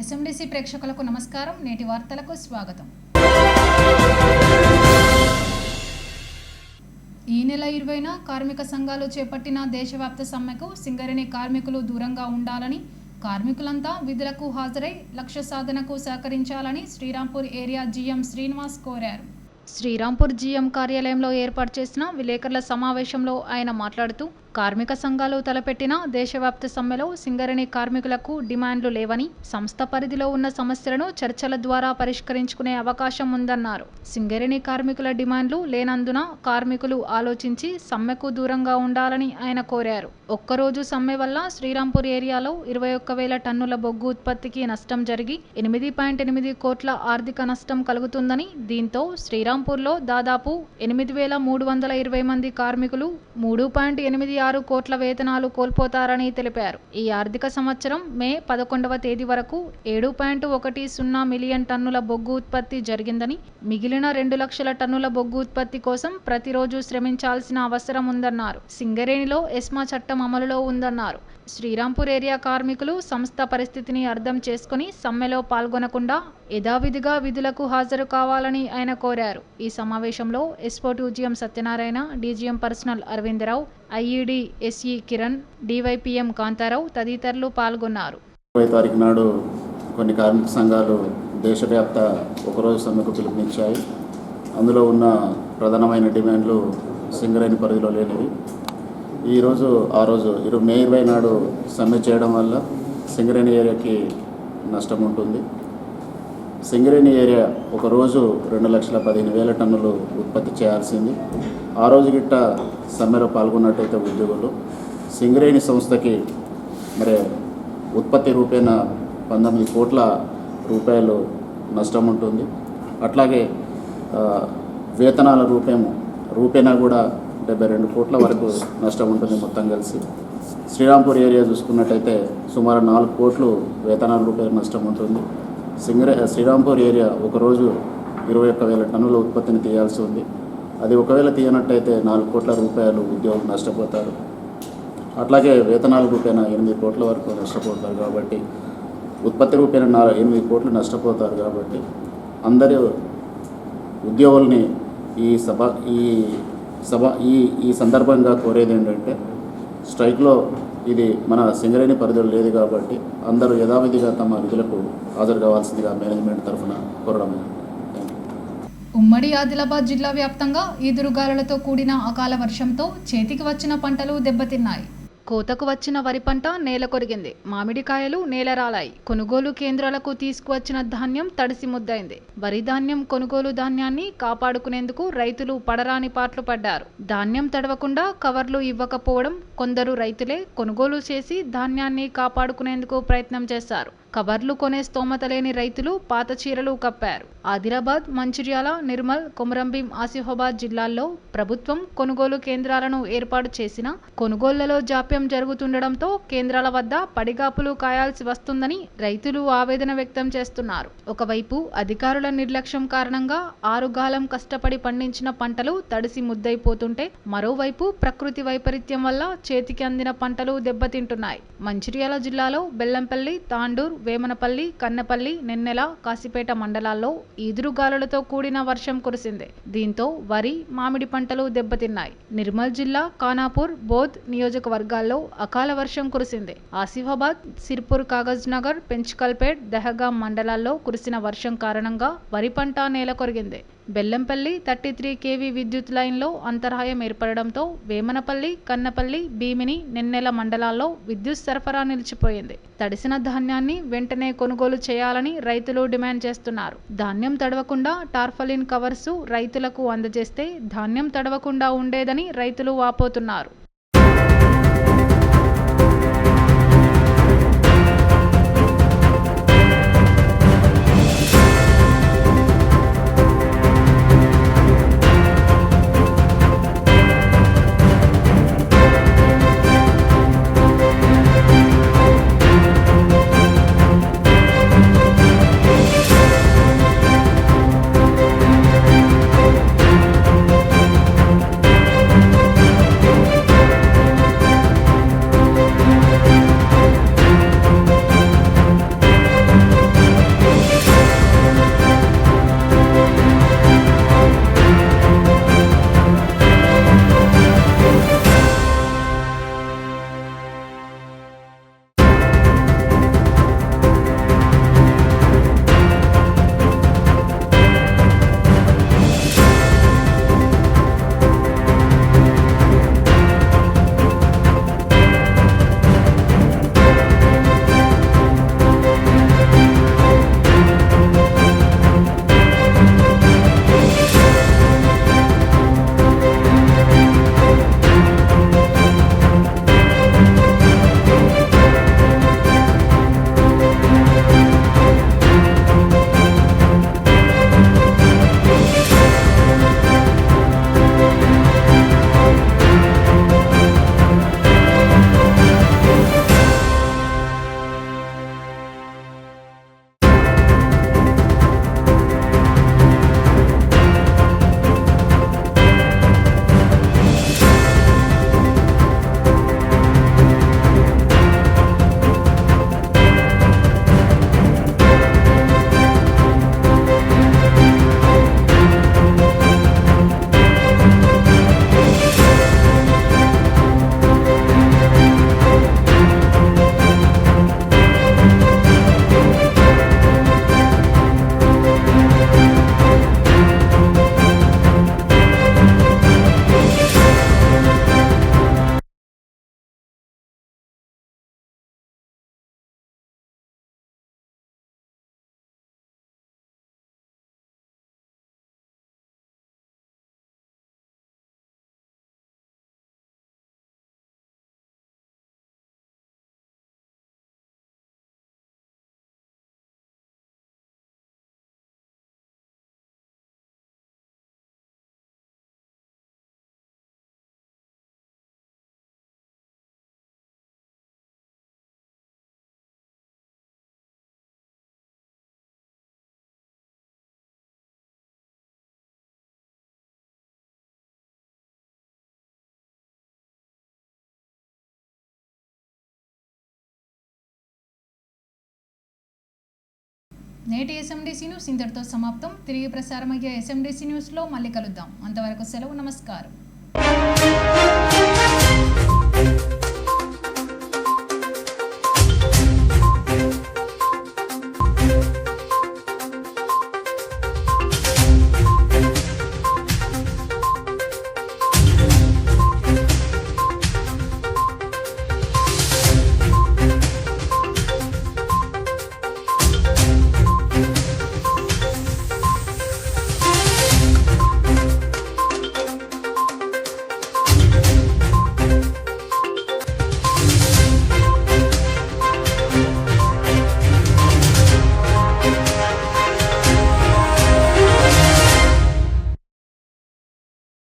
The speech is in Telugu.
ఎస్ఎండిసి ప్రేక్షకులకు నమస్కారం. నేటి వార్తలకు స్వాగతం. ఈ నెల 20న కార్మిక సంఘాలు చేపట్టిన దేశవ్యాప్త సమ్మెకు సింగరేణి కార్మికులు దూరంగా ఉండాలని, కార్మికులంతా విధులకు హాజరై లక్ష్య సాధనకు సహకరించాలని శ్రీరాంపూర్ ఏరియా జీఎం శ్రీనివాస్ కోరారు. శ్రీరాంపూర్ జీఎం కార్యాలయంలో ఏర్పాటు చేసిన విలేకరుల సమావేశంలో ఆయన మాట్లాడుతూ, కార్మిక సంఘాలు తలపెట్టిన దేశవ్యాప్త సమ్మెలో సింగరేణి కార్మికులకు డిమాండ్లు లేవని, సంస్థ పరిధిలో ఉన్న సమస్యలను చర్చల ద్వారా పరిష్కరించుకునే అవకాశం ఉందన్నారు. సింగరేణి కార్మికుల డిమాండ్లు లేనందున కార్మికులు ఆలోచించి సమ్మెకు దూరంగా ఉండాలని ఆయన కోరారు. ఒక్కరోజు సమ్మె వల్ల శ్రీరాంపూర్ ఏరియాలో 21,000 టన్నుల బొగ్గు ఉత్పత్తికి నష్టం జరిగి 8.8 కోట్ల ఆర్థిక నష్టం కలుగుతుందని, దీంతో శ్రీరాంపూర్లో దాదాపు 8,320 మంది కార్మికులు 3.86 కోట్ల వేతనాలు కోల్పోతారని తెలిపారు. ఈ ఆర్థిక సంవత్సరం మే 11వ తేదీ వరకు 7.10 మిలియన్ టన్నుల బొగ్గు ఉత్పత్తి జరిగిందని, మిగిలిన 2 లక్షల టన్నుల బొగ్గు ఉత్పత్తి కోసం ప్రతిరోజు శ్రమించాల్సిన అవసరం ఉందన్నారు. సింగరేణిలో ఎస్మా చట్టం అమలులో ఉందన్నారు. శ్రీరాంపూర్ ఏరియా కార్మికులు సంస్థ పరిస్థితిని అర్థం చేసుకుని సమ్మెలో పాల్గొనకుండా యథావిధిగా విధులకు హాజరు కావాలని ఆయన కోరారు. ఈ సమావేశంలో ఎస్పోటు GM Satyanarayana, DGM personnel Aravindarao, IED SE Kiran, DYPM Kantharao తదితరులు పాల్గొన్నారు. 20వ తారీఖు నాడు కొన్ని కార్మిక సంఘాలు దేశవ్యాప్త ఒకరోజు సమ్మెకు పిలుపునిచ్చాయి. అందులో ఉన్న ప్రధానమైన డిమాండ్లు సింగరేణి పరిధిలో లేనివి. ఆ రోజు మే 20 నాడు సమ్మె చేయడం వల్ల సింగరేణి ఏరియాకి నష్టం ఉంటుంది. సింగరేణి ఏరియా ఒకరోజు 2,15,000 టన్నులు ఉత్పత్తి చేయాల్సింది. ఆ రోజు గిట్ట సమ్మెలో పాల్గొన్నట్టయితే ఉద్యోగులు సింగరేణి సంస్థకి మరి ఉత్పత్తి రూపేణా 19 కోట్ల రూపాయలు నష్టం ఉంటుంది. అట్లాగే వేతనాల రూపేణా కూడా 72 కోట్ల వరకు నష్టం ఉంటుంది. మొత్తం కలిసి శ్రీరాంపూర్ ఏరియా చూసుకున్నట్టయితే సుమారు 4 కోట్లు వేతనాల రూపాయలు నష్టం ఉంటుంది. శ్రీరాంపూర్ ఏరియా ఒకరోజు 21,000 టన్నుల ఉత్పత్తిని తీయాల్సి ఉంది. అది ఒకవేళ తీయనట్టయితే 4 కోట్ల రూపాయలు ఉద్యోగులు నష్టపోతారు. అట్లాగే వేతనాల రూపేణా 8 కోట్ల వరకు నష్టపోతారు. కాబట్టి ఉత్పత్తి రూపేణా 8 కోట్లు నష్టపోతారు. కాబట్టి అందరూ ఉద్యోగుల్ని ఈ సందర్భంగా కోరేది ఏంటంటే, స్ట్రైక్లో ఇది మన సింగరేణి పరిధిలో లేదు కాబట్టి అందరూ యథావిధిగా తమ విధులకు హాజరు కావాల్సిందిగా మేనేజ్మెంట్ తరఫున కోరడం. ఉమ్మడి ఆదిలాబాద్ జిల్లా వ్యాప్తంగా ఈదురుగాలులతో కూడిన అకాల వర్షంతో చేతికి వచ్చిన పంటలు దెబ్బతిన్నాయి. కోతకు వచ్చిన వరి పంట నేల కొరిగింది. మామిడికాయలు నేలరాలాయి. కొనుగోలు కేంద్రాలకు తీసుకువచ్చిన ధాన్యం తడిసి ముద్దైంది. వరి ధాన్యం కొనుగోలు ధాన్యాన్ని కాపాడుకునేందుకు రైతులు పడరాని పాట్లు పడ్డారు. ధాన్యం తడవకుండా కవర్లు ఇవ్వకపోవడం, కొందరు రైతులే కొనుగోలు చేసి ధాన్యాన్ని కాపాడుకునేందుకు ప్రయత్నం చేశారు. కవర్లు కొనే స్తోమత లేని రైతులు పాత చీరలు కప్పారు. ఆదిలాబాద్, మంచిర్యాల, నిర్మల్, కొమరంభీం, ఆసిఫాబాద్ జిల్లాల్లో ప్రభుత్వం కొనుగోలు కేంద్రాలను ఏర్పాటు చేసిన కొనుగోళ్లలో జాప్యం జరుగుతుండటంతో కేంద్రాల వద్ద పడిగాపులు కాయాల్సి వస్తుందని రైతులు ఆవేదన వ్యక్తం చేస్తున్నారు. ఒకవైపు అధికారుల నిర్లక్ష్యం కారణంగా ఆరుగాలం కష్టపడి పండించిన పంటలు తడిసి ముద్దైపోతుంటే, మరోవైపు ప్రకృతి వైపరీత్యం వల్ల చేతికి అందిన పంటలు దెబ్బతింటున్నాయి. మంచిర్యాల జిల్లాలో బెల్లంపల్లి, తాండూర్, వేమనపల్లి, కన్నపల్లి, నెన్నెల, కాసిపేట మండలాల్లో ఈదురుగాలులతో కూడిన వర్షం కురిసింది. దీంతో వరి, మామిడి పంటలు దెబ్బతిన్నాయి. నిర్మల్ జిల్లా ఖానాపూర్, బోధ్ నియోజకవర్గాల్లో అకాల వర్షం కురిసింది. ఆసిఫాబాద్, సిర్పూర్, కాగజ్ నగర్, పెంచ్కల్పేట్, దహగాం మండలాల్లో కురిసిన వర్షం కారణంగా వరి పంట నేల కొరిగింది. బెల్లంపల్లి 33 kV విద్యుత్ లైన్లో అంతరాయం ఏర్పడడంతో వేమనపల్లి, కన్నపల్లి, భీమిని, నెన్నెల మండలాల్లో విద్యుత్ సరఫరా నిలిచిపోయింది. తడిసిన ధాన్యాన్ని వెంటనే కొనుగోలు చేయాలని రైతులు డిమాండ్ చేస్తున్నారు. ధాన్యం తడవకుండా టార్ఫలిన్ కవర్సు రైతులకు అందజేస్తే ధాన్యం తడవకుండా ఉండేదని రైతులు వాపోతున్నారు. నేటి ఎస్ఎండిసి న్యూస్ ఇంతటితో సమాప్తం. తిరిగి ప్రసారమయ్యే ఎస్ఎండిసి న్యూస్లో మళ్ళీ కలుద్దాం. అంతవరకు సెలవు. నమస్కారం.